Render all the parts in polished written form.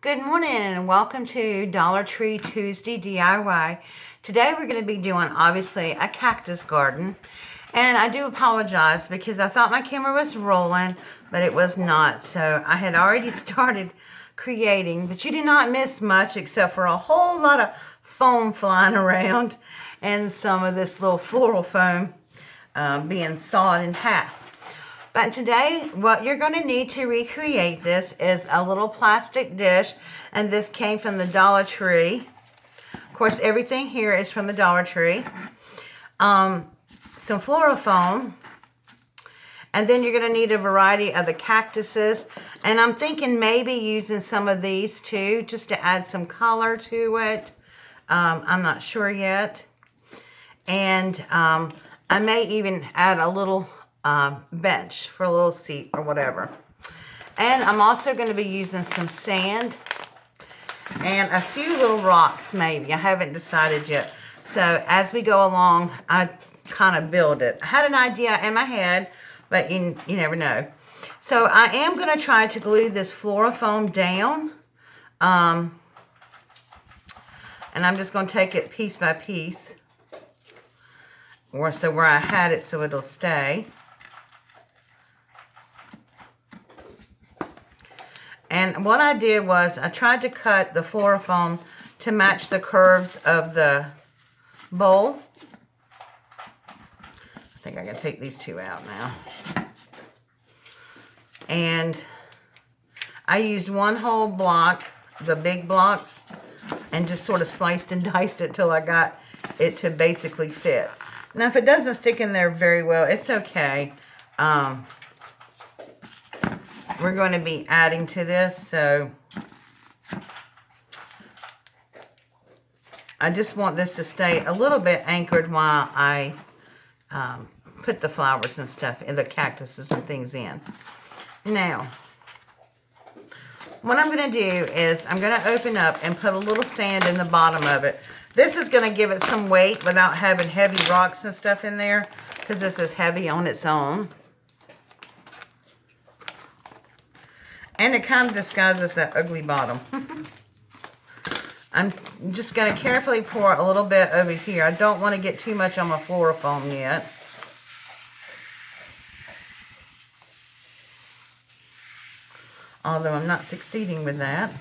Good morning and welcome to Dollar Tree Tuesday DIY. Today we're going to be doing obviously a cactus garden, and I do apologize because I thought my camera was rolling but it was not, so I had already started creating, but you did not miss much except for a whole lot of foam flying around and some of this little floral foam being sawed in half. But today, what you're going to need to recreate this is a little plastic dish, and this came from the Dollar Tree. Of course, everything here is from the Dollar Tree. Some floral foam, and then you're going to need a variety of the cactuses, and I'm thinking maybe using some of these too, just to add some color to it. I'm not sure yet. And I may even add a little bench for a little seat or whatever. And I'm also going to be using some sand and a few little rocks maybe. I haven't decided yet. So as we go along, I kind of build it. I had an idea in my head, but you never know. So I am going to try to glue this floral foam down. And I'm just going to take it piece by piece. Or so where I had it so it'll stay. And what I did was I tried to cut the floral foam to match the curves of the bowl. I think I can take these two out now. And I used one whole block, the big blocks, and just sort of sliced and diced it till I got it to basically fit. Now if it doesn't stick in there very well, it's okay. We're going to be adding to this, so I just want this to stay a little bit anchored while I put the flowers and stuff in, the cactuses and things in. Now, what I'm going to do is I'm going to open up and put a little sand in the bottom of it. This is going to give it some weight without having heavy rocks and stuff in there, because this is heavy on its own. And it kind of disguises that ugly bottom. I'm just going to carefully pour a little bit over here. I don't want to get too much on my floral foam yet. Although I'm not succeeding with that.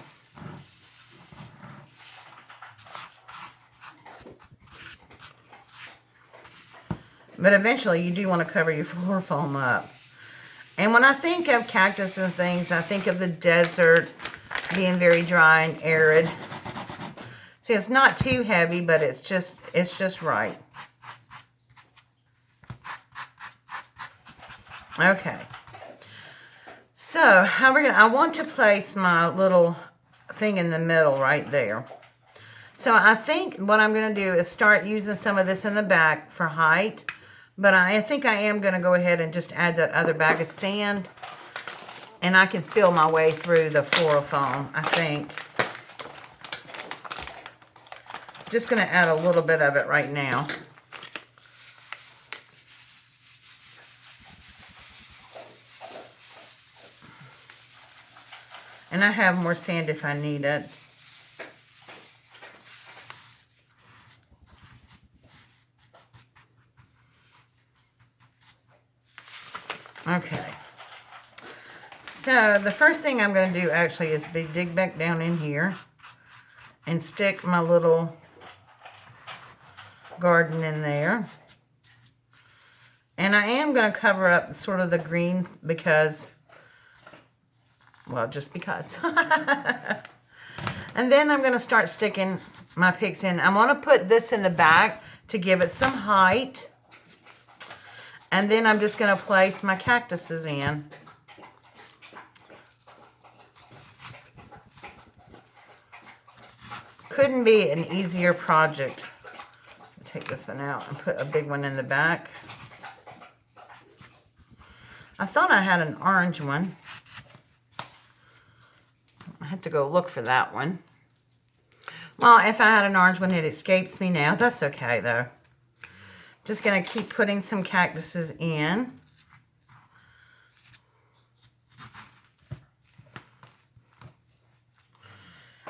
But eventually you do want to cover your floral foam up. And when I think of cactus and things, I think of the desert being very dry and arid. See, it's not too heavy, but it's just right. Okay. So, how we're gonna, I want to place my little thing in the middle right there. So I think what I'm going to do is start using some of this in the back for height. But I think I am going to go ahead and just add that other bag of sand. And I can feel my way through the floral foam, I think. Just going to add a little bit of it right now. And I have more sand if I need it. Okay, so the first thing I'm going to do actually is dig back down in here and stick my little garden in there. And I am going to cover up sort of the green because, well, just because. And then I'm going to start sticking my picks in. I'm going to put this in the back to give it some height. And then I'm just going to place my cactuses in. Couldn't be an easier project. I'll take this one out and put a big one in the back. I thought I had an orange one. I have to go look for that one. Well, if I had an orange one, it escapes me now. That's okay, though. Just going to keep putting some cactuses in.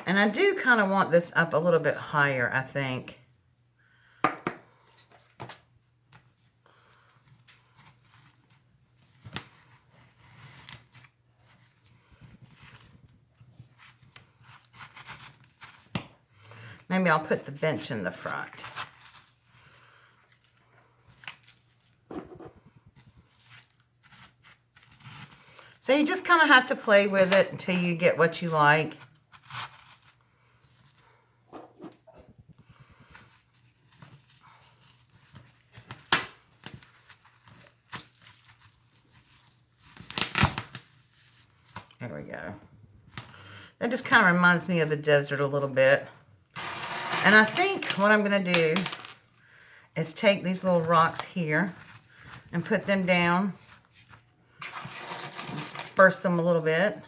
And I do kind of want this up a little bit higher, I think. Maybe I'll put the bench in the front. So you just kind of have to play with it until you get what you like. There we go. That just kind of reminds me of the desert a little bit. And I think what I'm going to do is take these little rocks here and put them down. Disperse them a little bit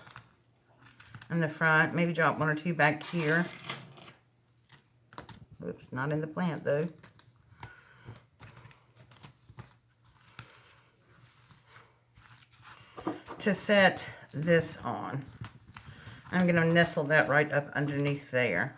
in the front. Maybe drop one or two back here. Oops, not in the plant though. To set this on. I'm going to nestle that right up underneath there.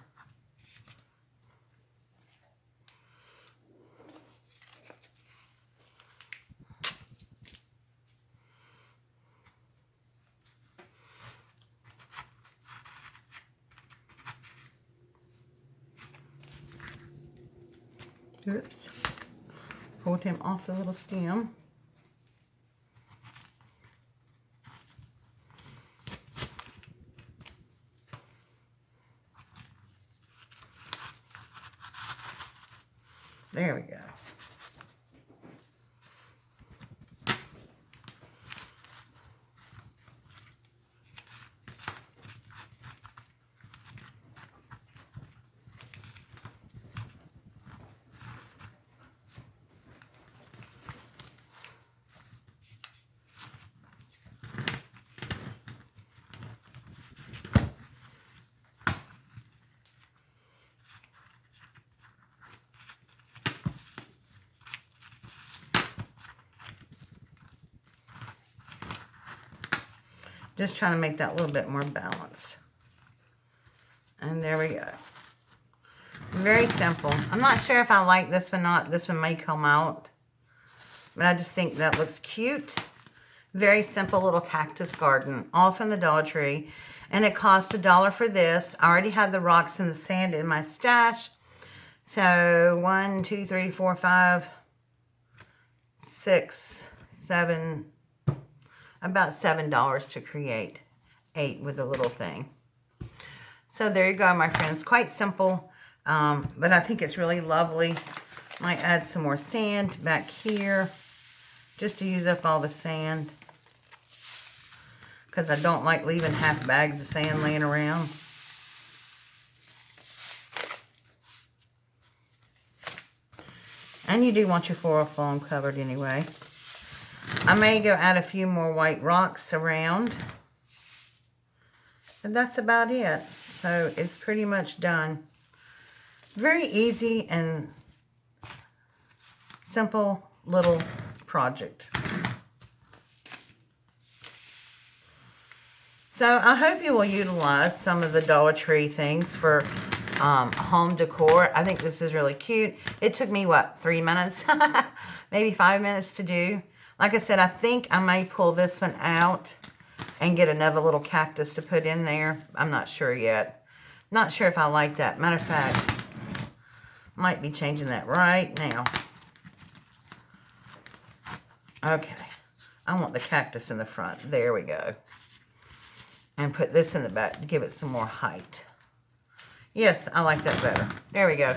Oops. Pulled him off the little stem. There we go. Just trying to make that a little bit more balanced. And there we go. Very simple. I'm not sure if I like this one or not. This one may come out. But I just think that looks cute. Very simple little cactus garden. All from the Dollar Tree. And it cost $1 for this. I already have the rocks and the sand in my stash. So 1, 2, 3, 4, 5, 6, 7... about $7 to create 8 with a little thing. So there you go, my friends. Quite simple, but I think it's really lovely. Might add some more sand back here just to use up all the sand, because I don't like leaving half bags of sand laying around. And you do want your floral foam covered anyway. I may go add a few more white rocks around. And that's about it. So it's pretty much done. Very easy and simple little project. So I hope you will utilize some of the Dollar Tree things for home decor. I think this is really cute. It took me, what, 3 minutes? Maybe 5 minutes to do. Like I said, I think I may pull this one out and get another little cactus to put in there. I'm not sure yet. Not sure if I like that. Matter of fact, might be changing that right now. Okay. I want the cactus in the front. There we go. And put this in the back to give it some more height. Yes, I like that better. There we go.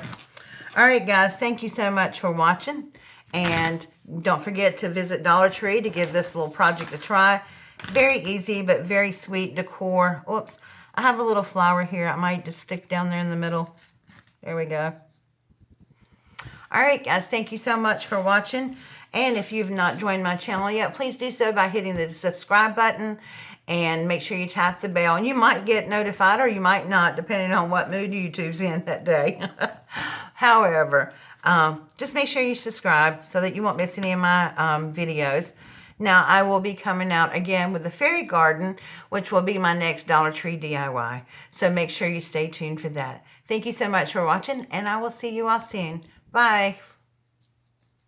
All right, guys. Thank you so much for watching. And don't forget to visit Dollar Tree to give this little project a try. Very easy, but very sweet decor. Oops. I have a little flower here. I might just stick down there in the middle. There we go. All right, guys. Thank you so much for watching. And if you've not joined my channel yet, please do so by hitting the subscribe button. And make sure you tap the bell. And you might get notified or you might not, depending on what mood YouTube's in that day. However, just make sure you subscribe so that you won't miss any of my videos. Now, I will be coming out again with the fairy garden, which will be my next Dollar Tree DIY. So make sure you stay tuned for that. Thank you so much for watching, and I will see you all soon. Bye.